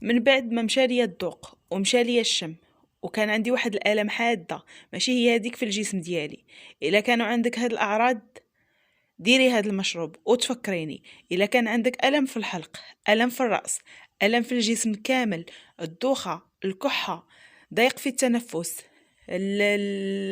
من بعد ما مشى ليا الذوق ومشى ليا الشم وكان عندي واحد الالم حاده ماشي هي هذيك في الجسم ديالي. الا كانوا عندك هاد الاعراض ديري هاد المشروب وتفكريني. الا كان عندك الم في الحلق، الم في الراس، الم في الجسم كامل، الدوخه، الكحه، ضيق في التنفس،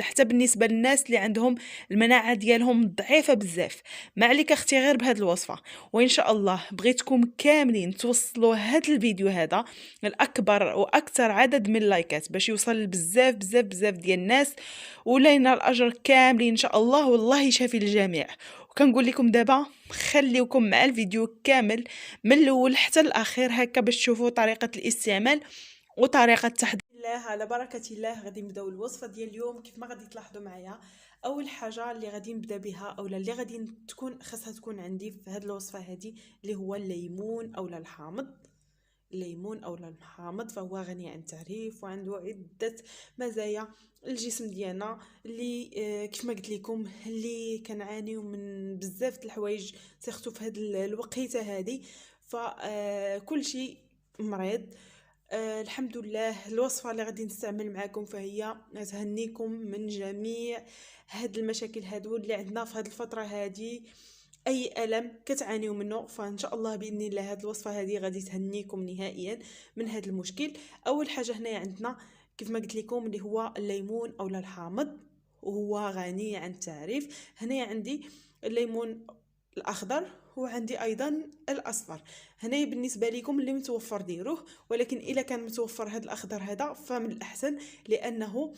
حتى بالنسبه للناس اللي عندهم المناعه ديالهم ضعيفه بزاف، ما عليك اختي غير بهاد الوصفه. وان شاء الله بغيتكم كاملين توصلوا هاد الفيديو هذا الاكبر واكثر عدد من اللايكات باش يوصل بزاف بزاف بزاف ديال الناس، ولينا الاجر كاملين ان شاء الله، والله يشافي الجميع. وكنقول لكم دابا خليوكم مع الفيديو كامل من الاول حتى الاخير هكا باش تشوفوا طريقه الاستعمال وطريقه التحضير. الله على بركه الله غادي نبداو الوصفه ديال اليوم. كيف ما غادي تلاحظوا معايا، اول حاجه اللي غادي نبدا بها اولا اللي غادي تكون خاصها تكون عندي في هذه الوصفه هذه اللي هو الليمون اولا الحامض. الليمون اولا الحامض فهو غني عن التعريف وعنده عده مزايا الجسم ديالنا اللي كيف ما قلت لكم اللي كنعانيو من بزاف د الحوايج سيرتو في هذه الوقيته هذه. فكل شيء مريض. الحمد لله الوصفه اللي غادي نستعمل معكم فهي تهنيكم من جميع هاد المشاكل هادو اللي عندنا في هاد الفتره هذه. اي الم كتعانيو منه فان شاء الله باذن الله هاد الوصفه هذه غادي تهنيكم نهائيا من هاد المشكل. اول حاجه هنايا عندنا كيف ما قلت لكم اللي هو الليمون اولا الحامض وهو غني عن التعريف. هنايا عندي الليمون الاخضر وعندي ايضا الاصفر. هنايا بالنسبه لكم اللي متوفر ديروه، ولكن الا كان متوفر هذا الاخضر هذا فمن الاحسن لانه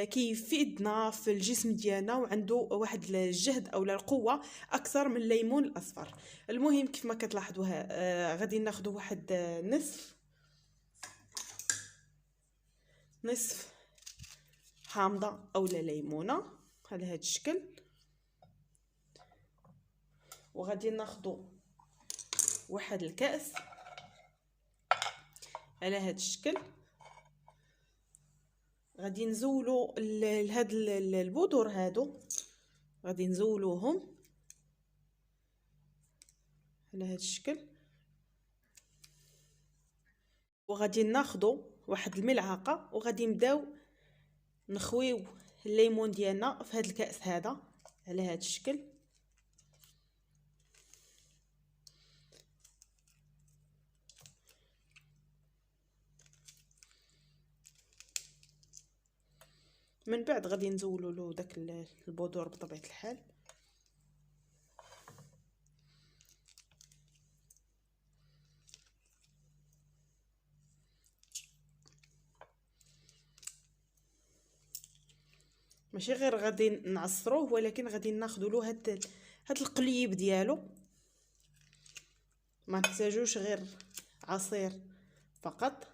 كيفيدنا في الجسم ديالنا وعنده واحد الجهد او القوه اكثر من الليمون الاصفر. المهم كيف ما كتلاحظوا غادي ناخذ واحد نصف حامضه اولا ليمونه على هذا الشكل، وغادي ناخذ واحد الكاس على هذا الشكل. غادي نزولوا هاد البذور هادو غادي نزولوهم على هذا الشكل، وغادي ناخذوا واحد الملعقه وغادي نبداو نخويو الليمون ديالنا في هذا الكاس هذا على هذا الشكل. من بعد غادي نزولوا له داك البذور بطبيعه الحال. ماشي غير غادي نعصروه ولكن غادي ناخذوا له هاد القليب ديالو، ما نحتاجوش غير عصير فقط.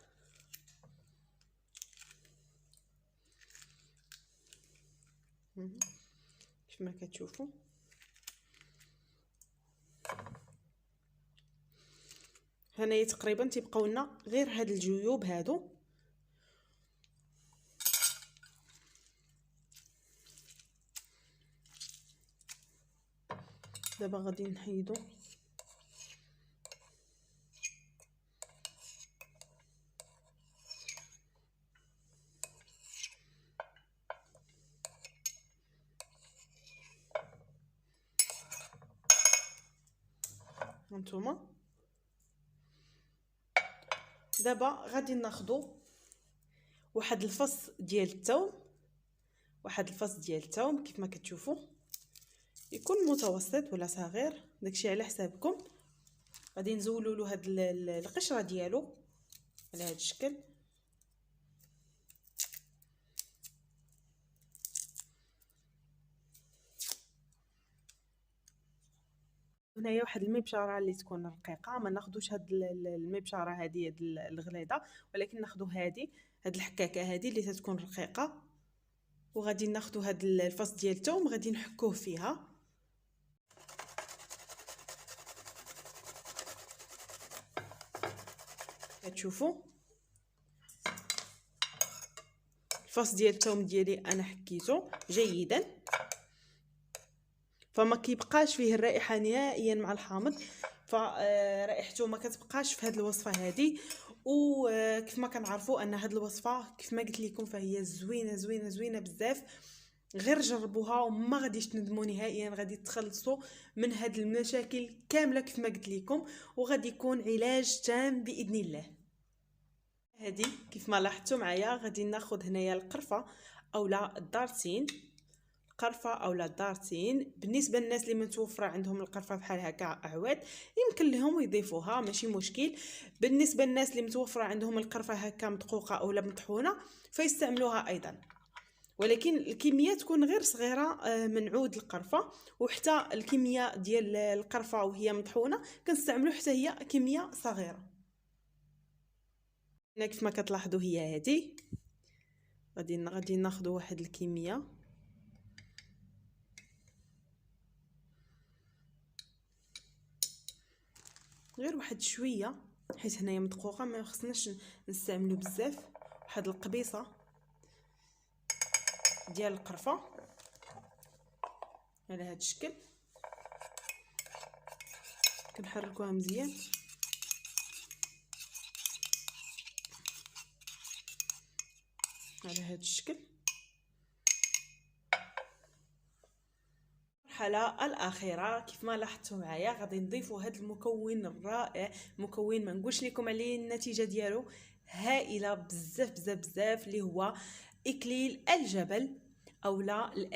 كيف ما كتشوفوا هنايا تقريبا تيبقاو لنا غير هاد الجيوب هادو. دابا غادي نحيدو هانتوما. دابا غادي ناخذوا واحد الفص ديال الثوم، واحد الفص ديال الثوم كيف ما كتشوفوا يكون متوسط ولا صغير داكشي على حسابكم. غادي نزولوا له هاد القشره ديالو على هذا الشكل. هنايا واحد المبشره اللي تكون رقيقه، ما ناخذوش هاد المبشره هذه هاد الغليظه، ولكن ناخذوا هاد الحكاكه هذه اللي تتكون رقيقه. وغادي ناخذوا هاد الفص ديال الثوم غادي نحكوه فيها. كتشوفوا الفص ديال الثوم ديالي انا حكيته جيدا، فما كيبقاش فيه الرائحه نهائيا مع الحامض. فرائحته ما كتبقاش في هذه الوصفه هذه. وكيف ما كنعرفوا ان هذه الوصفه كيف ما قلت لكم فهي زوينه زوينه زوينه بزاف. غير جربوها وما غاديش تندموا نهائيا، غادي تخلصوا من هاد المشاكل كامله كيف ما قلت لكم، وغادي يكون علاج تام باذن الله. هذه كيف ما لاحظتوا معايا غادي ناخذ هنايا القرفه اولا الدارتين. قرفه اولا دارتين بالنسبه للناس اللي متوفره عندهم القرفه بحال هكا اعواد يمكن لهم يضيفوها ماشي مشكل. بالنسبه للناس اللي متوفره عندهم القرفه هكا مدقوقه اولا مطحونه فيستعملوها ايضا، ولكن الكميه تكون غير صغيره من عود القرفه. وحتى الكميه ديال القرفه وهي مطحونه كنستعملوا حتى هي كميه صغيره. هنا كيف ما كتلاحظوا هي هذه غادي ناخذوا واحد الكميه غير واحد شويه، حيت هنايا مدقوقه ما خصناش نستعملوا بزاف. واحد القبيصه ديال القرفه على هذا الشكل، كنحركوها مزيان على هذا الشكل. المرحله الاخيره كيف ما لاحظتوا معايا غادي نضيفوا هذا المكون الرائع، مكون ما نقولش لكم عليه النتيجه ديالو هائله بزاف بزاف بزاف، اللي هو اكليل الجبل اولا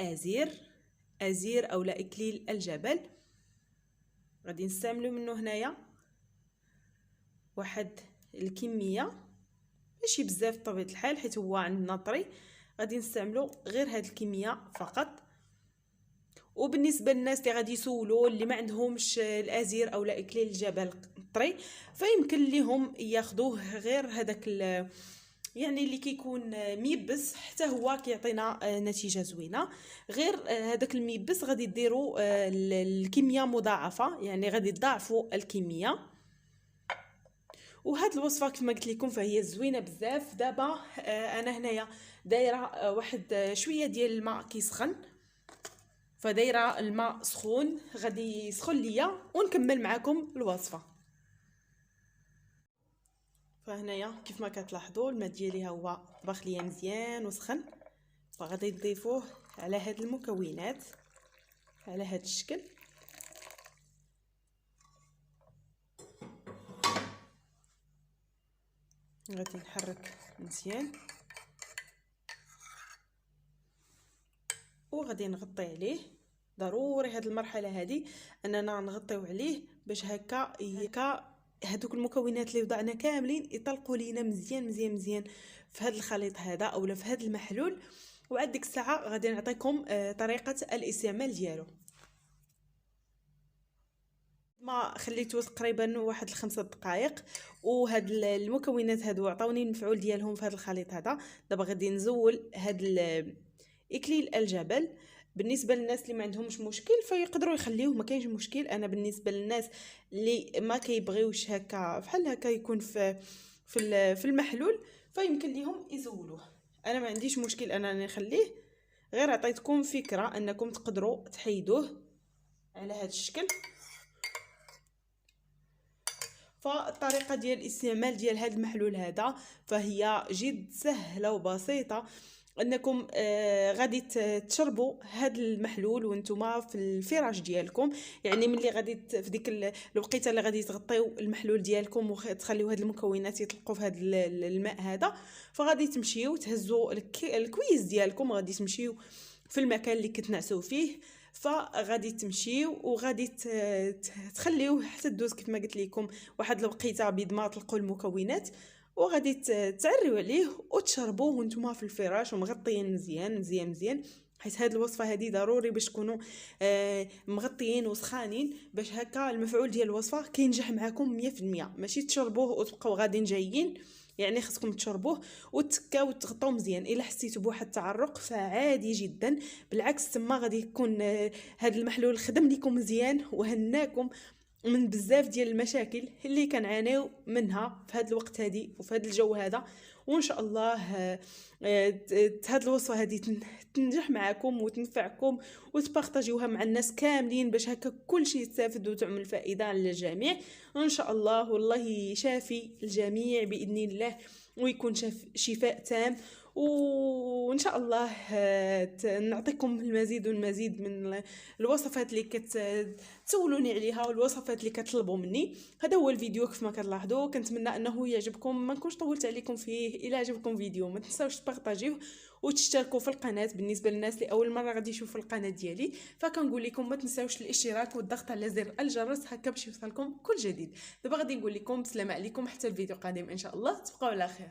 ازير اولا اكليل الجبل. غادي نستعملوا منه هنايا واحد الكميه ماشي بزاف بطبيعه الحال حيت هو عندنا طري، غادي نستعملوا غير هاد الكميه فقط. وبالنسبه للناس اللي غادي يسولوا اللي ما عندهمش الازير اولا اكليل الجبل طري فيمكن لهم ياخذوه غير هذاك يعني اللي كيكون ميبس حتى هو كيعطينا نتيجه زوينه. غير هذاك الميبس غادي ديروا الكميه مضاعفه، يعني غادي تضاعفوا الكميه. وهاد الوصفه كما قلت لكم فهي زوينه بزاف. دابا انا هنايا دايره واحد شويه ديال الماء كيسخن، فدايره الماء سخون غادي يسخن ليا ونكمل معكم الوصفه. فهنايا كيف ما كتلاحظوا الماء ديالي هو طبخ ليا مزيان وسخن، فغادي نضيفوه على هاد المكونات على هاد الشكل. غادي نحرك مزيان وغادي نغطي عليه. ضروري هاد المرحله هذه اننا نغطيو عليه باش هكا هادوك المكونات اللي وضعنا كاملين يطلقوا لينا مزيان مزيان مزيان في هذا الخليط هذا اولا في هذا المحلول. وعاد ديك الساعه غادي نعطيكم طريقه الاستعمال ديالو. ما خليته تقريبا واحد 5 دقائق وهاد المكونات هادو عطاوني المفعول ديالهم في هذا الخليط هذا. دابا غادي نزول هاد اكليل الجبل. بالنسبه للناس اللي ما عندهمش مشكل فيقدروا يخليوه ما كاينش مشكل. انا بالنسبه للناس اللي ما كيبغيوش هكا بحال هكا يكون في المحلول فيمكن ليهم يزولوه. انا ما عنديش مشكل انا نخليه، غير عطيتكم فكره انكم تقدروا تحيدوه على هذا الشكل. فالطريقه ديال الاستعمال ديال هذا المحلول هذا فهي جد سهله وبسيطه، انكم غادي تشربوا هذا المحلول وانتم في الفراش ديالكم. يعني ملي غادي في ديك الوقيته اللي غادي تغطيو المحلول ديالكم وتخليو هاد المكونات يطلقوا في هذا الماء هذا، فغادي تمشيو تهزوا الكويس ديالكم، غادي تمشيو في المكان اللي كتنعسوا فيه، فغادي تمشيو وغادي تخليوه حتى دوز كيف ما قلت لكم واحد الوقيته بيد ما طلقوا المكونات، وغادي تعريو عليه وتشربوه وانتم في الفراش ومغطيين مزيان مزيان مزيان. حيت هاد الوصفه هذه ضروري باش تكونوا مغطيين وسخانين باش هكا المفعول ديال الوصفه كينجح معكم 100%. ماشي تشربوه وتبقاو غاديين جايين، يعني خصكم تشربوه وتكاو وتغطوا مزيان. الا حسيتوا بواحد التعرق فعادي جدا، بالعكس تما غادي يكون هذا المحلول خدم لكم مزيان وهناكم من بزاف ديال المشاكل اللي كنعانيو منها في هذا الوقت هذه وفي هذا الجو هذا. وان شاء الله هاد الوصفه هذه تنجح معكم وتنفعكم وتبارطاجيوها مع الناس كاملين باش هكا كلشي يستافد وتعمل فائده على الجميع ان شاء الله. والله شافي الجميع باذن الله ويكون شفاء تام. وان شاء الله نعطيكم المزيد والمزيد من الوصفات اللي كتسولوني عليها والوصفات اللي كتطلبوا مني. هذا هو الفيديو كيف ما كتلاحظوا. كنتمنى انه يعجبكم، ما نكونش طولت عليكم فيه. الى عجبكم فيديو ما تنساوش تبارطاجيوه وتشتركوا في القناه. بالنسبه للناس اللي اول مره غادي يشوفوا القناه ديالي فكنقول لكم ما تنساوش الاشتراك والضغط على زر الجرس هكا باش يوصلكم كل جديد. دابا غادي نقول لكم السلام عليكم حتى الفيديو القادم ان شاء الله. تبقاو على خير.